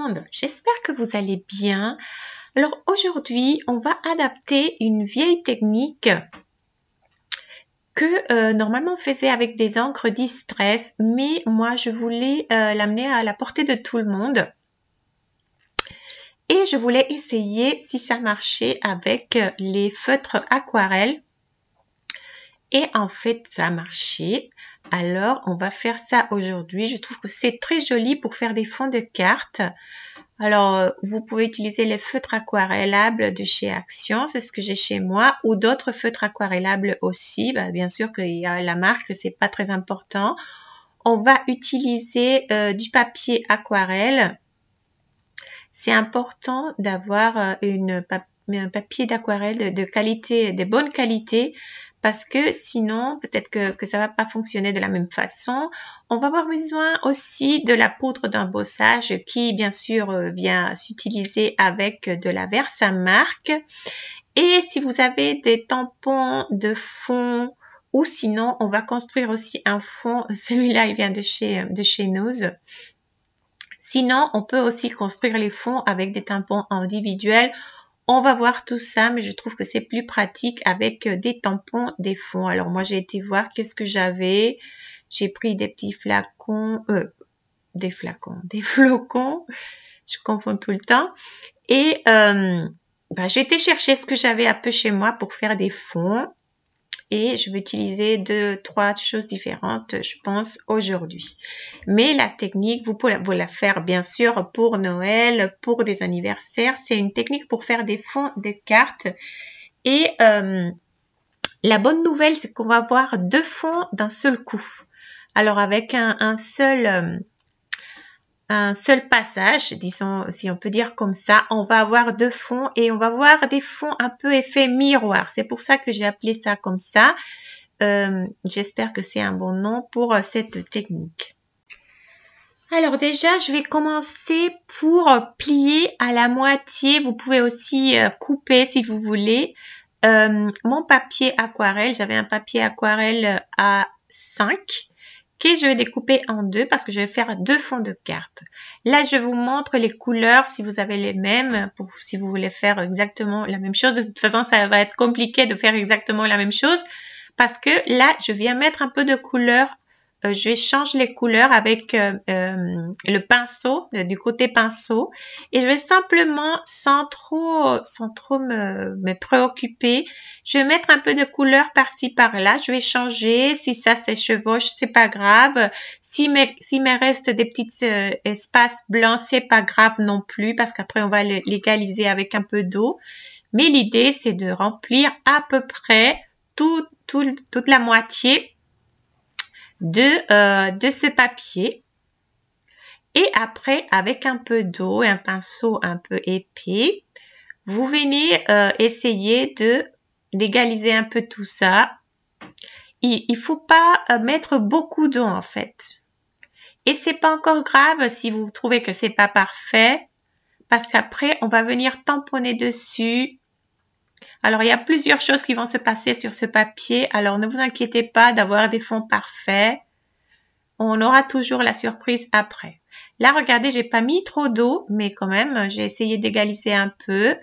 monde, j'espère que vous allez bien. Alors aujourd'hui, on va adapter une vieille technique que normalement on faisait avec des encres Distress, mais moi je voulais l'amener à la portée de tout le monde. Et je voulais essayer si ça marchait avec les feutres aquarelles. Et en fait, ça a marché. Alors, on va faire ça aujourd'hui. Je trouve que c'est très joli pour faire des fonds de cartes. Alors, vous pouvez utiliser les feutres aquarellables de chez Action, c'est ce que j'ai chez moi, ou d'autres feutres aquarellables aussi. Bien sûr qu'il y a la marque, c'est pas très important. On va utiliser du papier aquarelle. C'est important d'avoir un papier d'aquarelle de qualité, de bonne qualité, parce que sinon, peut-être que ça va pas fonctionner de la même façon. On va avoir besoin aussi de la poudre d'embossage qui, bien sûr, vient s'utiliser avec de la Versamark. Et si vous avez des tampons de fond, ou sinon, on va construire aussi un fond. Celui-là, il vient de chez Nose. Sinon, on peut aussi construire les fonds avec des tampons individuels. On va voir tout ça, mais je trouve que c'est plus pratique avec des tampons, des fonds. Alors moi, j'ai été voir qu'est-ce que j'avais. J'ai pris des petits flacons, des flocons. Je confonds tout le temps. Et j'ai été chercher ce que j'avais un peu chez moi pour faire des fonds. Et je vais utiliser 2-3 choses différentes, je pense, aujourd'hui. Mais la technique, vous pouvez la faire bien sûr pour Noël, pour des anniversaires. C'est une technique pour faire des fonds de cartes. Et la bonne nouvelle, c'est qu'on va avoir 2 fonds d'un seul coup. Alors avec un seul passage, disons, si on peut dire comme ça, on va avoir 2 fonds et on va avoir des fonds un peu effet miroir. C'est pour ça que j'ai appelé ça comme ça. J'espère que c'est un bon nom pour cette technique. Alors déjà, je vais commencer pour plier à la moitié. Vous pouvez aussi couper si vous voulez. Mon papier aquarelle, j'avais un papier aquarelle A5 que je vais découper en 2 parce que je vais faire 2 fonds de cartes. Là, je vous montre les couleurs si vous avez les mêmes, si vous voulez faire exactement la même chose. De toute façon, ça va être compliqué de faire exactement la même chose parce que là, je viens mettre un peu de couleur. Je change les couleurs avec le pinceau, du côté pinceau. Et je vais simplement, sans trop me préoccuper, je vais mettre un peu de couleur par-ci, par-là. Je vais changer. Si ça s'échevauche, c'est pas grave. S'il me reste des petits espaces blancs, c'est pas grave non plus parce qu'après, on va l'égaliser avec un peu d'eau. Mais l'idée, c'est de remplir à peu près toute la moitié de ce papier. Et après, avec un peu d'eau et un pinceau un peu épais, vous venez essayer d'égaliser un peu tout ça. Il faut pas mettre beaucoup d'eau en fait. Et c'est pas encore grave si vous trouvez que c'est pas parfait, parce qu'après, on va venir tamponner dessus. Alors, il y a plusieurs choses qui vont se passer sur ce papier. Alors, ne vous inquiétez pas d'avoir des fonds parfaits. On aura toujours la surprise après. Là, regardez, j'ai pas mis trop d'eau, mais quand même, j'ai essayé d'égaliser un peu.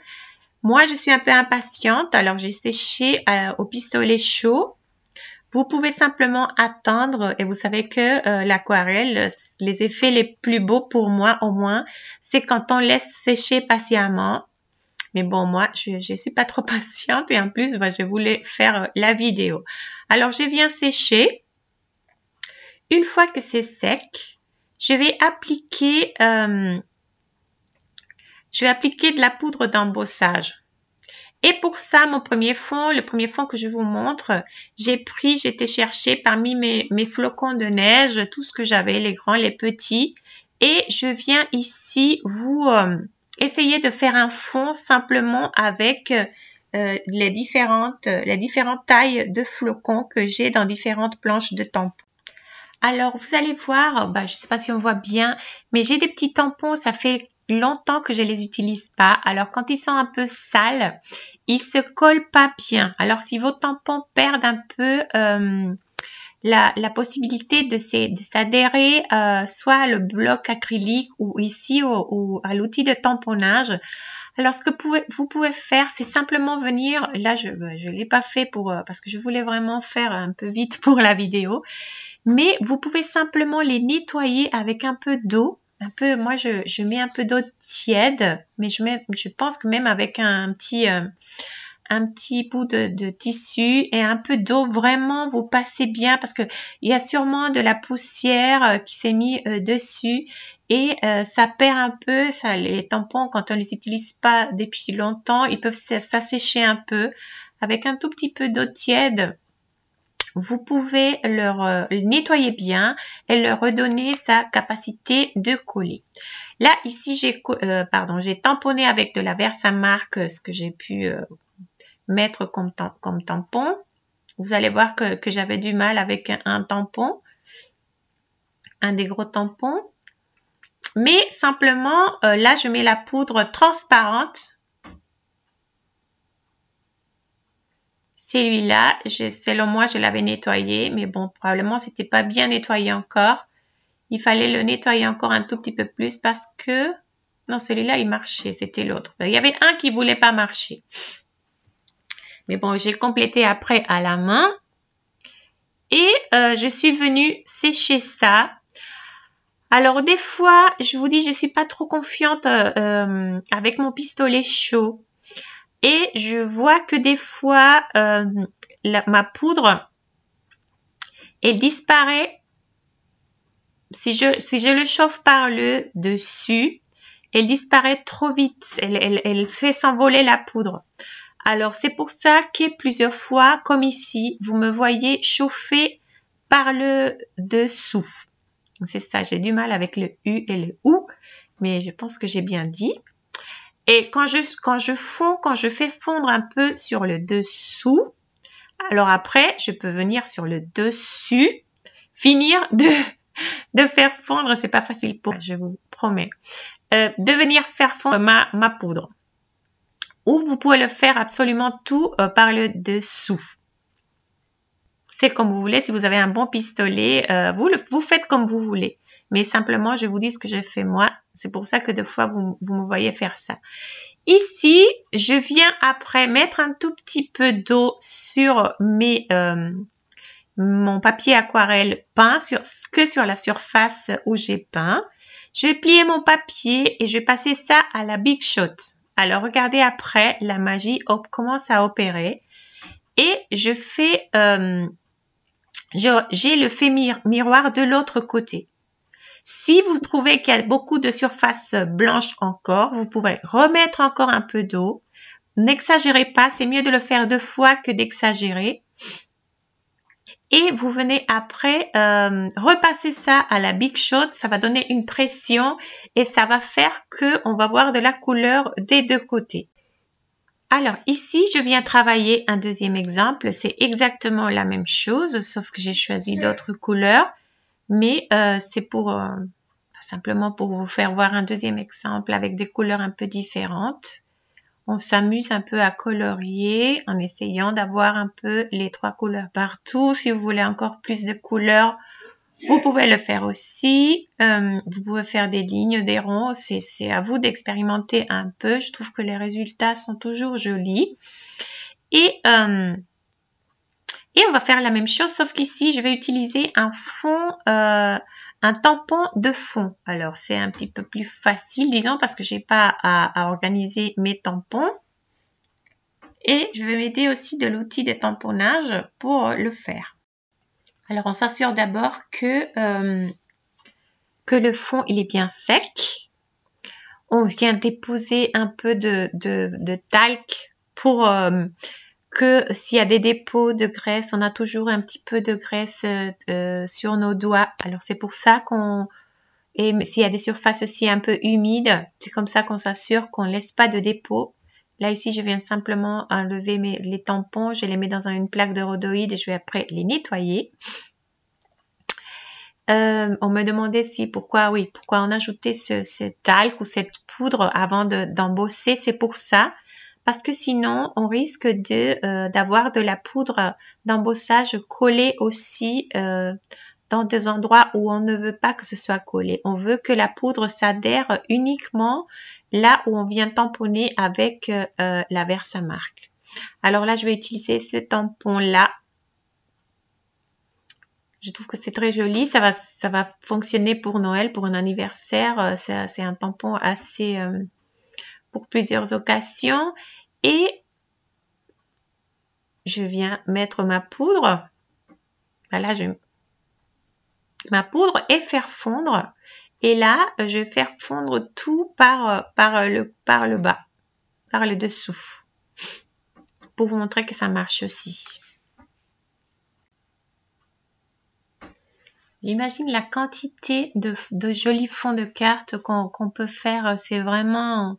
Moi, je suis un peu impatiente, alors j'ai séché au pistolet chaud. Vous pouvez simplement attendre et vous savez que l'aquarelle, les effets les plus beaux pour moi au moins, c'est quand on laisse sécher patiemment. Mais bon, moi, je suis pas trop patiente et en plus, je voulais faire la vidéo. Alors, je viens sécher. Une fois que c'est sec, je vais appliquer de la poudre d'embossage. Et pour ça, le premier fond que je vous montre, j'ai été chercher parmi mes flocons de neige, tout ce que j'avais, les grands, les petits. Et je viens ici vous essayer de faire un fond simplement avec les différentes tailles de flocons que j'ai dans différentes planches de tampons. Alors, vous allez voir, je ne sais pas si on voit bien, mais j'ai des petits tampons, ça fait longtemps que je les utilise pas. Alors, quand ils sont un peu sales, ils se collent pas bien. Alors, si vos tampons perdent un peu la possibilité de s'adhérer soit le bloc acrylique ou ici ou à l'outil de tamponnage. Alors, ce que vous pouvez faire, c'est simplement venir, là je l'ai pas fait parce que je voulais vraiment faire un peu vite pour la vidéo, mais vous pouvez simplement les nettoyer avec un peu d'eau. Moi je mets un peu d'eau tiède, mais je pense que même avec un petit bout de tissu et un peu d'eau, vraiment vous passez bien parce que il y a sûrement de la poussière qui s'est mis dessus et ça perd un peu, les tampons quand on les utilise pas depuis longtemps, ils peuvent s'assécher un peu. Avec un tout petit peu d'eau tiède, vous pouvez leur nettoyer bien et leur redonner sa capacité de coller. Là, ici, j'ai tamponné avec de la Versamark ce que j'ai pu mettre comme tampon. Vous allez voir que j'avais du mal avec un tampon, un des gros tampons. Mais simplement, là, je mets la poudre transparente. Celui-là, selon moi, je l'avais nettoyé, mais bon, probablement, c'était pas bien nettoyé encore. Il fallait le nettoyer encore un tout petit peu plus parce que... Non, celui-là, il marchait, c'était l'autre. Il y avait un qui voulait pas marcher. Mais bon, j'ai complété après à la main. Et je suis venue sécher ça. Alors, des fois, je vous dis, je suis pas trop confiante avec mon pistolet chaud. Et je vois que des fois, ma poudre, elle disparaît. Si je le chauffe par le dessus, elle disparaît trop vite. Elle fait s'envoler la poudre. Alors, c'est pour ça que plusieurs fois, comme ici, vous me voyez chauffer par le dessous. C'est ça, j'ai du mal avec le U et le OU, mais je pense que j'ai bien dit. Et quand je fais fondre un peu sur le dessous, alors après, je peux venir sur le dessus, finir de faire fondre, c'est pas facile je vous promets, de venir faire fondre ma poudre. Ou vous pouvez le faire absolument tout par le dessous. C'est comme vous voulez. Si vous avez un bon pistolet, vous faites comme vous voulez. Mais simplement, je vous dis ce que j'ai fait moi. C'est pour ça que des fois, vous me voyez faire ça. Ici, je viens après mettre un tout petit peu d'eau sur mon papier aquarelle peint, que sur la surface où j'ai peint. Je vais plier mon papier et je vais passer ça à la Big Shot. Alors, regardez après, la magie commence à opérer. Et je fais... j'ai le fait miroir de l'autre côté. Si vous trouvez qu'il y a beaucoup de surface blanche encore, vous pouvez remettre encore un peu d'eau. N'exagérez pas, c'est mieux de le faire 2 fois que d'exagérer. Et vous venez après repasser ça à la Big Shot, ça va donner une pression et ça va faire qu'on va voir de la couleur des 2 côtés. Alors ici, je viens travailler un deuxième exemple. C'est exactement la même chose, sauf que j'ai choisi d'autres couleurs. Mais c'est simplement pour vous faire voir un deuxième exemple avec des couleurs un peu différentes. On s'amuse un peu à colorier en essayant d'avoir un peu les 3 couleurs partout. Si vous voulez encore plus de couleurs, vous pouvez le faire aussi. Vous pouvez faire des lignes, des ronds. C'est à vous d'expérimenter un peu. Je trouve que les résultats sont toujours jolis. Et on va faire la même chose, sauf qu'ici, je vais utiliser un fond, un tampon de fond. Alors, c'est un petit peu plus facile, disons, parce que j'ai pas à organiser mes tampons. Et je vais m'aider aussi de l'outil de tamponnage pour le faire. Alors, on s'assure d'abord que le fond, il est bien sec. On vient déposer un peu de talc pour que s'il y a des dépôts de graisse, on a toujours un petit peu de graisse sur nos doigts. Alors, c'est pour ça et s'il y a des surfaces aussi un peu humides, c'est comme ça qu'on s'assure qu'on ne laisse pas de dépôts. Là, ici, je viens simplement enlever les tampons. Je les mets dans une plaque de rhodoïde et je vais après les nettoyer. On me demandait pourquoi on ajoutait ce talc ou cette poudre avant d'embosser. C'est pour ça. parce que sinon on risque d'avoir de la poudre d'embossage collée aussi dans des endroits où on ne veut pas que ce soit collé. On veut que la poudre s'adhère uniquement là où on vient tamponner avec la Versamark. Alors là, je vais utiliser ce tampon-là. Je trouve que c'est très joli. Ça va fonctionner pour Noël, pour un anniversaire. C'est un tampon assez pour plusieurs occasions. Et je viens mettre ma poudre. Voilà, ma poudre et faire fondre. Et là, je vais faire fondre tout par le bas, par le dessous, pour vous montrer que ça marche aussi. J'imagine la quantité de jolis fonds de cartes qu'on peut faire. C'est vraiment...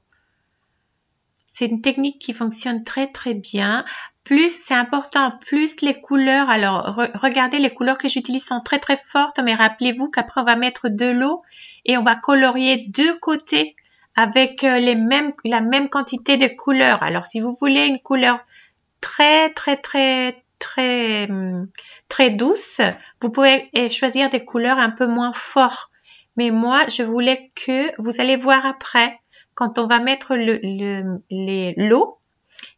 C'est une technique qui fonctionne très très bien. Plus, c'est important, plus les couleurs. Alors, regardez, les couleurs que j'utilise sont très très fortes, mais rappelez-vous qu'après, on va mettre de l'eau et on va colorier deux côtés avec la même quantité de couleurs. Alors, si vous voulez une couleur très douce, vous pouvez choisir des couleurs un peu moins fortes. Mais moi, je voulais que, vous allez voir après, quand on va mettre l'eau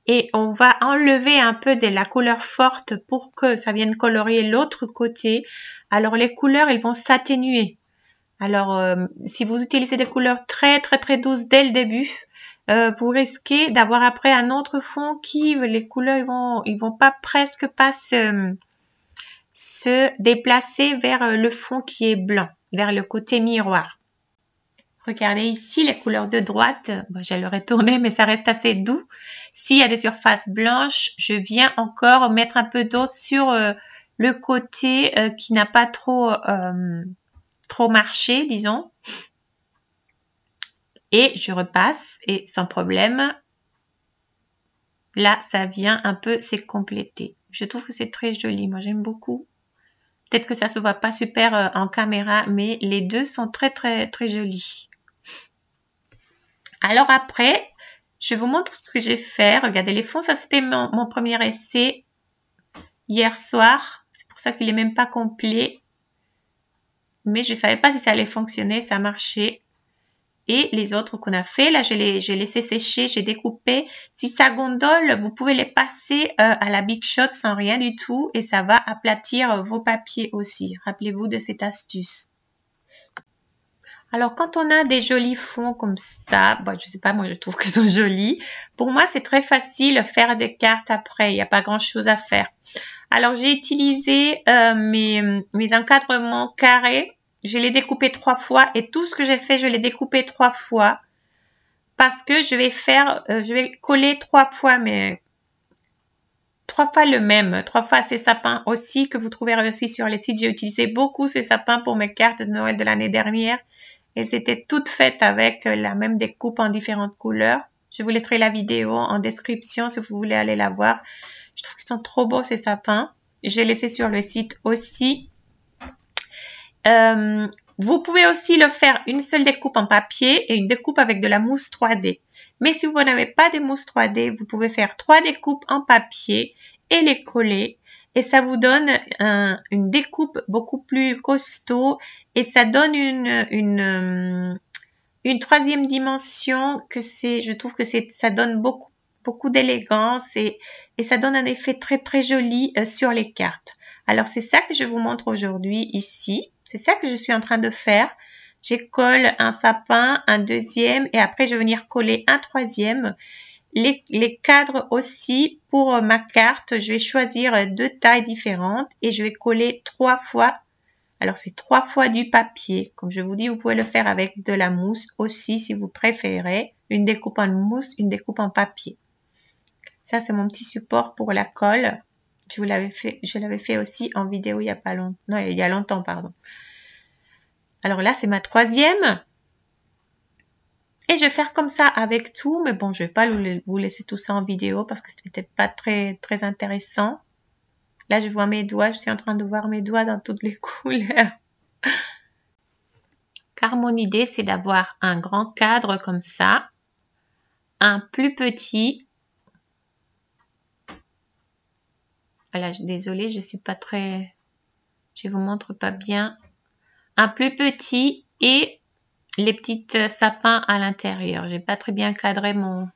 et on va enlever un peu de la couleur forte pour que ça vienne colorier l'autre côté. Alors les couleurs, elles vont s'atténuer. Alors si vous utilisez des couleurs très douces dès le début, vous risquez d'avoir après un autre fond qui, les couleurs, ils vont presque pas se déplacer vers le fond qui est blanc, vers le côté miroir. Regardez ici les couleurs de droite. Bon, je l'aurais tourné, mais ça reste assez doux. S'il y a des surfaces blanches, je viens encore mettre un peu d'eau sur le côté qui n'a pas trop marché, disons. Et je repasse et sans problème, là, ça vient un peu s'est complété. Je trouve que c'est très joli. Moi, j'aime beaucoup. Peut-être que ça se voit pas super en caméra, mais les deux sont très jolis. Alors après, je vous montre ce que j'ai fait. Regardez les fonds, ça c'était mon premier essai hier soir. C'est pour ça qu'il est même pas complet. Mais je savais pas si ça allait fonctionner, ça a marché. Et les autres qu'on a fait, là j'ai laissé sécher, j'ai découpé. Si ça gondole, vous pouvez les passer à la Big Shot sans rien du tout. Et ça va aplatir vos papiers aussi. Rappelez-vous de cette astuce. Alors, quand on a des jolis fonds comme ça, bon, je sais pas, moi je trouve qu'ils sont jolis. Pour moi, c'est très facile de faire des cartes après. Il n'y a pas grand chose à faire. Alors, j'ai utilisé mes encadrements carrés. Je les ai découpés 3 fois et tout ce que j'ai fait, je l'ai découpé 3 fois. Parce que je vais coller 3 fois le même. 3 fois ces sapins aussi que vous trouverez aussi sur les sites. J'ai utilisé beaucoup ces sapins pour mes cartes de Noël de l'année dernière. Et c'était toutes faites avec la même découpe en différentes couleurs. Je vous laisserai la vidéo en description si vous voulez aller la voir. Je trouve qu'ils sont trop beaux ces sapins. J'ai laissé sur le site aussi. Vous pouvez aussi le faire une seule découpe en papier et une découpe avec de la mousse 3D. Mais si vous n'avez pas de mousse 3D, vous pouvez faire 3 découpes en papier et les coller. Et ça vous donne une découpe beaucoup plus costaud et ça donne une troisième dimension que je trouve que ça donne beaucoup d'élégance et ça donne un effet très joli sur les cartes. Alors c'est ça que je vous montre aujourd'hui ici. C'est ça que je suis en train de faire. Je colle un sapin, un deuxième et après je vais venir coller un troisième. Les cadres aussi, pour ma carte, je vais choisir 2 tailles différentes et je vais coller 3 fois. Alors, c'est 3 fois du papier. Comme je vous dis, vous pouvez le faire avec de la mousse aussi si vous préférez. Une découpe en mousse, une découpe en papier. Ça, c'est mon petit support pour la colle. Je l'avais fait aussi en vidéo il y a pas longtemps. Non, il y a longtemps, pardon. Alors là, c'est ma troisième. Et je vais faire comme ça avec tout, mais bon, je vais pas vous laisser tout ça en vidéo parce que c'était pas très intéressant. Là, je vois mes doigts, je suis en train de voir mes doigts dans toutes les couleurs. Car mon idée, c'est d'avoir un grand cadre comme ça, un plus petit Voilà, désolée, je suis pas très... Je vous montre pas bien. Un plus petit et les petits sapins à l'intérieur. J'ai pas très bien cadré mon...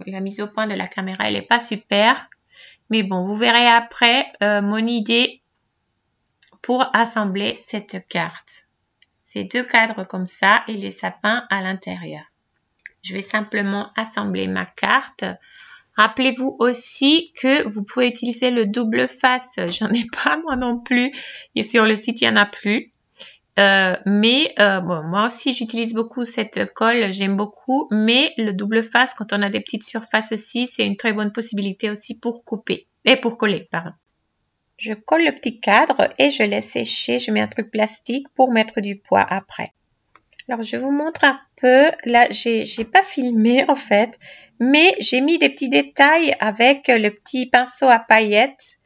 La mise au point de la caméra, elle est pas super. Mais bon, vous verrez après mon idée pour assembler cette carte. C'est 2 cadres comme ça et les sapins à l'intérieur. Je vais simplement assembler ma carte. Rappelez-vous aussi que vous pouvez utiliser le double face. J'en ai pas moi non plus. Et sur le site, il n'y en a plus. Bon, moi aussi, j'utilise beaucoup cette colle. J'aime beaucoup. Mais le double face, quand on a des petites surfaces aussi, c'est une très bonne possibilité aussi pour couper. Et pour coller, pardon. Je colle le petit cadre et je laisse sécher. Je mets un truc plastique pour mettre du poids après. Alors, je vous montre un peu. Là, j'ai pas filmé en fait, mais j'ai mis des petits détails avec le petit pinceau à paillettes.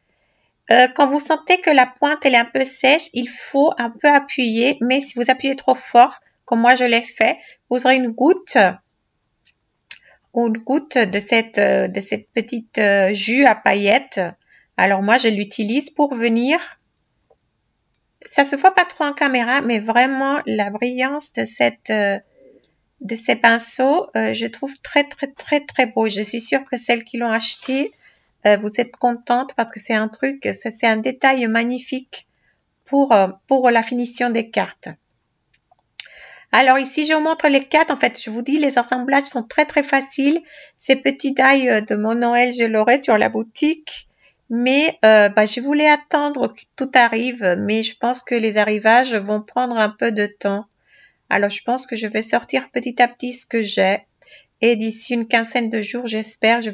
Quand vous sentez que la pointe elle est un peu sèche, il faut un peu appuyer, mais si vous appuyez trop fort, comme moi je l'ai fait, vous aurez une goutte de cette petite jus à paillettes. Alors moi, je l'utilise pour venir... Ça se voit pas trop en caméra, mais vraiment la brillance de ces pinceaux, je trouve très beau. Je suis sûre que celles qui l'ont acheté, vous êtes contentes parce que c'est un truc, c'est un détail magnifique pour la finition des cartes. Alors ici, je vous montre les cartes. En fait, je vous dis, les assemblages sont très faciles. Ces petits die de mon Noël, je l'aurai sur la boutique. Mais je voulais attendre que tout arrive, mais je pense que les arrivages vont prendre un peu de temps. Alors, je pense que je vais sortir petit à petit ce que j'ai. Et d'ici une quinzaine de jours, j'espère, je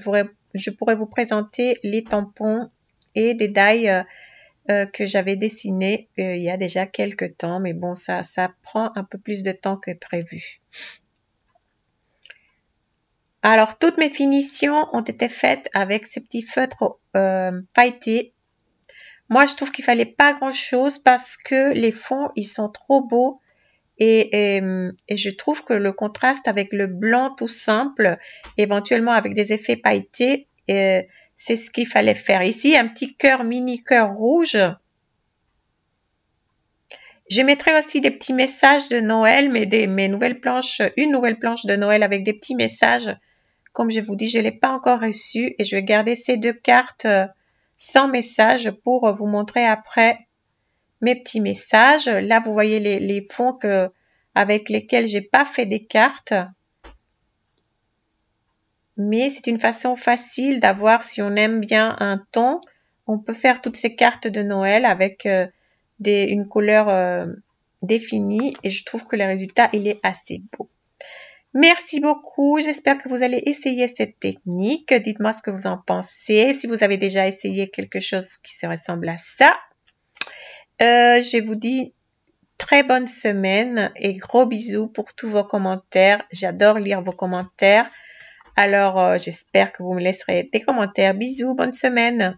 pourrai vous présenter les tampons et des die que j'avais dessinés il y a déjà quelques temps. Mais bon, ça prend un peu plus de temps que prévu. Alors, toutes mes finitions ont été faites avec ces petits feutres pailletés. Moi, je trouve qu'il fallait pas grand-chose parce que les fonds, ils sont trop beaux. Et je trouve que le contraste avec le blanc tout simple, éventuellement avec des effets pailletés, c'est ce qu'il fallait faire. Ici, un petit cœur, mini cœur rouge. Je mettrai aussi des petits messages de Noël, mais une nouvelle planche de Noël avec des petits messages. Comme je vous dis, je ne l'ai pas encore reçu et je vais garder ces 2 cartes sans message pour vous montrer après mes petits messages. Là, vous voyez les fonds avec lesquels j'ai pas fait des cartes. Mais c'est une façon facile d'avoir, si on aime bien un ton, on peut faire toutes ces cartes de Noël avec une couleur définie et je trouve que le résultat, il est assez beau. Merci beaucoup. J'espère que vous allez essayer cette technique. Dites-moi ce que vous en pensez. Si vous avez déjà essayé quelque chose qui se ressemble à ça. Je vous dis très bonne semaine et gros bisous pour tous vos commentaires. J'adore lire vos commentaires. Alors, j'espère que vous me laisserez des commentaires. Bisous, bonne semaine.